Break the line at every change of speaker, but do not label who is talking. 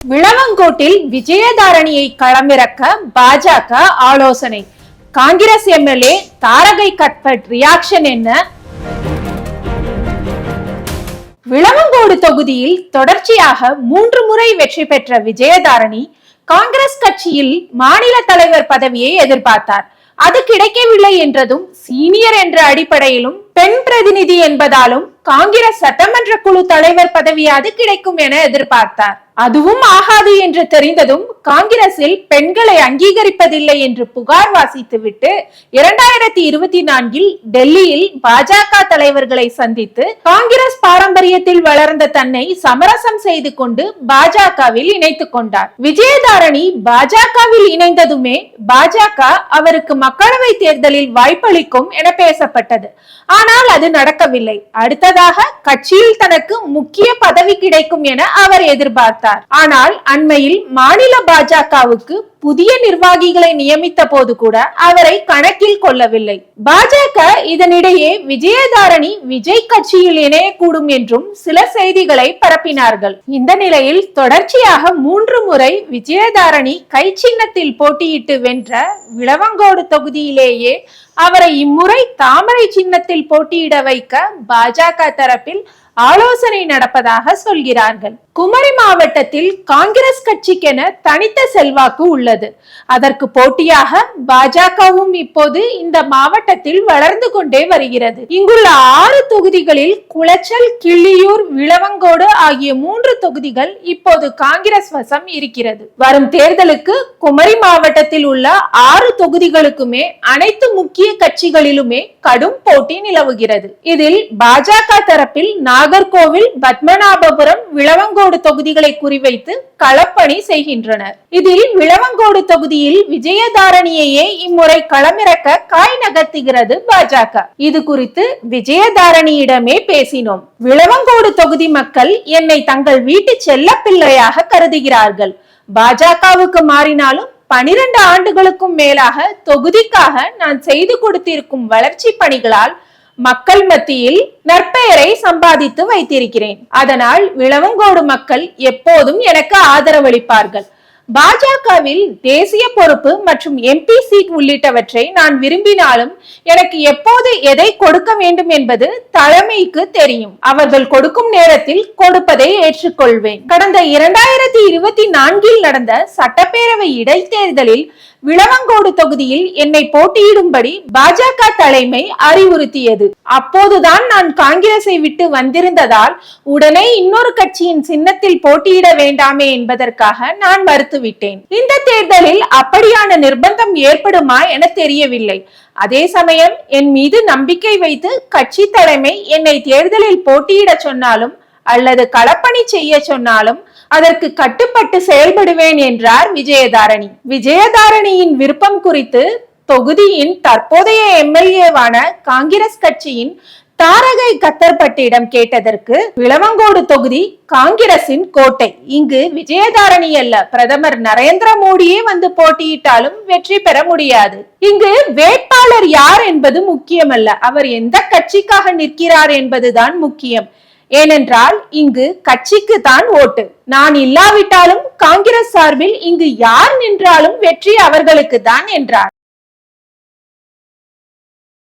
விளவங்கோட்டில் விஜயதாரணியை களமிறக்க பாஜக ஆலோசனை. காங்கிரஸ் எம்எல்ஏ தாரகை கட்பட் ரியாக்ஷன் என்ன? விளவங்கோடு தொகுதியில் தொடர்ச்சியாக 3 முறை வெற்றி பெற்ற விஜயதாரணி காங்கிரஸ் கட்சியில் மாநில தலைவர் பதவியை எதிர்பார்த்தார். அது கிடைக்கவில்லை என்றதும் சீனியர் என்ற அடிப்படையிலும் பெண் பிரதிநிதி என்பதாலும் காங்கிரஸ் சட்டமன்ற குழு தலைவர் பதவியாது கிடைக்கும் என எதிர்பார்த்தார். அதுவும் ஆகாது என்று தெரிந்ததும் காங்கிரஸில் பெண்களை அங்கீகரிப்பதில்லை என்று புகார் வாசித்துவிட்டு 2024 டெல்லியில் பாஜக தலைவர்களை சந்தித்து காங்கிரஸ் பாரம்பரியத்தில் வளர்ந்த தன்னை சமரசம் செய்து கொண்டு பாஜகவில் இணைத்துக் கொண்டார். விஜயதாரணி பாஜகவில் இணைந்ததுமே பாஜக அவருக்கு மக்களவை தேர்தலில் வாய்ப்பளிக்கும் என பேசப்பட்டது. ஆனால் அது நடக்கவில்லை. அடுத்ததாக கட்சியில் தனக்கு முக்கிய பதவி கிடைக்கும் என அவர் எதிர்பார்த்தார். ஆனால் அண்மையில் மாநில பாஜகவுக்கு புதிய நிர்வாகிகளை நியமித்த போது கூட அவரை கணக்கில் கொள்ளவில்லை. பாஜக இதனிடையே விஜயதாரணி விஜய் கட்சியில் இணையக்கூடும் என்றும் சில செய்திகளை பரப்பினார்கள். இந்த நிலையில் தொடர்ச்சியாக 3 முறை விஜயதாரணி கை சின்னத்தில் போட்டியிட்டு வென்ற விளவங்கோடு தொகுதியிலேயே அவரை இம்முறை தாமரை சின்னத்தில் போட்டியிட வைக்க பாஜக தரப்பில் ஆலோசனை நடப்பதாக சொல்கிறார்கள். குமரி மாவட்டத்தில் காங்கிரஸ் கட்சிக்கென தனித்த செல்வாக்கு உள்ளது. அதற்கு போட்டியாக பாஜகவும் இப்போது இந்த மாவட்டத்தில் வளர்ந்து கொண்டே வருகிறது. இங்குள்ள 6 தொகுதிகளில் குளச்சல், கிள்ளியூர், விளவங்கோடு ஆகிய 3 தொகுதிகள் இப்போது காங்கிரஸ் வசம் இருக்கிறது. வரும் தேர்தலுக்கு குமரி மாவட்டத்தில் உள்ள 6 தொகுதிகளுக்குமே அனைத்து முக்கிய கட்சிகளிலுமே கடும் போட்டி நிலவுகிறது. இதில் பாஜக தரப்பில் நாகர்கோவில், பத்மநாபபுரம், விளவங்கோடு தொகுதிகளை குறிவைத்து களப்பணி செய்கின்றனர். இதில் விளவங்கோடு தொகுதியில் விஜயதாரணியையே இம்முறை களமிறக்க காய் நகர்த்துகிறது பாஜக. இது குறித்து விஜயதாரணியிடமே பேசினோம். விளவங்கோடு தொகுதி மக்கள் என்னை தங்கள் வீட்டு செல்ல பிள்ளையாக கருதுகிறார்கள். பாஜகவுக்கு மாறினாலும் 12 ஆண்டுகளுக்கும் மேலாக தொகுதிக்காக நான் செய்து கொடுத்திருக்கும் வளர்ச்சி பணிகளால் மக்கள் மத்தியில் நற்பெயரை சம்பாதித்து வைத்திருக்கிறேன். அதனால் விளவங்கோடு மக்கள் எப்போதும் எனக்கு ஆதரவளிப்பார்கள். பாஜகவில் தேசிய பொறுப்பு மற்றும் எம்பி சீட் உள்ளிட்டவற்றை நான் விரும்பினாலும் எனக்கு எப்போது எதை கொடுக்க வேண்டும் என்பது தலைமைக்கு தெரியும். அவர்கள் கொடுக்கும் நேரத்தில் கொடுப்பதை ஏற்றுக்கொள்வேன். கடந்த 2024 நடந்த சட்டப்பேரவை இடைத்தேர்தலில் விளவங்கோடு தொகுதியில் என்னை போட்டியிடும்படி பாஜக தலைமை அறிவுறுத்தியது. அப்போதுதான் நான் காங்கிரஸை விட்டு வந்திருந்ததால் உடனே இன்னொரு கட்சியின் சின்னத்தில் போட்டியிட வேண்டாமே என்பதற்காக நான் மறுத்துவிட்டேன். இந்த தேர்தலில் அப்படியான நிர்பந்தம் ஏற்படுமா என தெரியவில்லை. அதே சமயம் என் மீது நம்பிக்கை வைத்து கட்சி தலைமை என்னை தேர்தலில் போட்டியிட சொன்னாலும் அல்லது களப்பணி செய்ய சொன்னாலும் அதற்கு கட்டுப்பட்டு செயல்படுவேன் என்றார் விஜயதாரணி. விஜயதாரணியின் விருப்பம் குறித்து தொகுதியின் தற்போதைய எம்எல்ஏவான காங்கிரஸ் கட்சியின் தாரகை கத்தர்பட்டிடம் கேட்டதற்கு விளவங்கோடு தொகுதி காங்கிரசின் கோட்டை. இங்கு விஜயதாரணி அல்ல, பிரதமர் நரேந்திர மோடியே வந்து போட்டியிட்டாலும் வெற்றி பெற முடியாது. இங்கு வேட்பாளர் யார் என்பது முக்கியமல்ல, அவர் எந்த கட்சிக்காக நிற்கிறார் என்பதுதான் முக்கியம். ஏனென்றால் இங்கு கட்சிக்கு தான் ஓட்டு. நான் இல்லாவிட்டாலும் காங்கிரஸ் சார்பில் இங்கு யார் நின்றாலும் வெற்றி அவர்களுக்கு தான் என்றார்.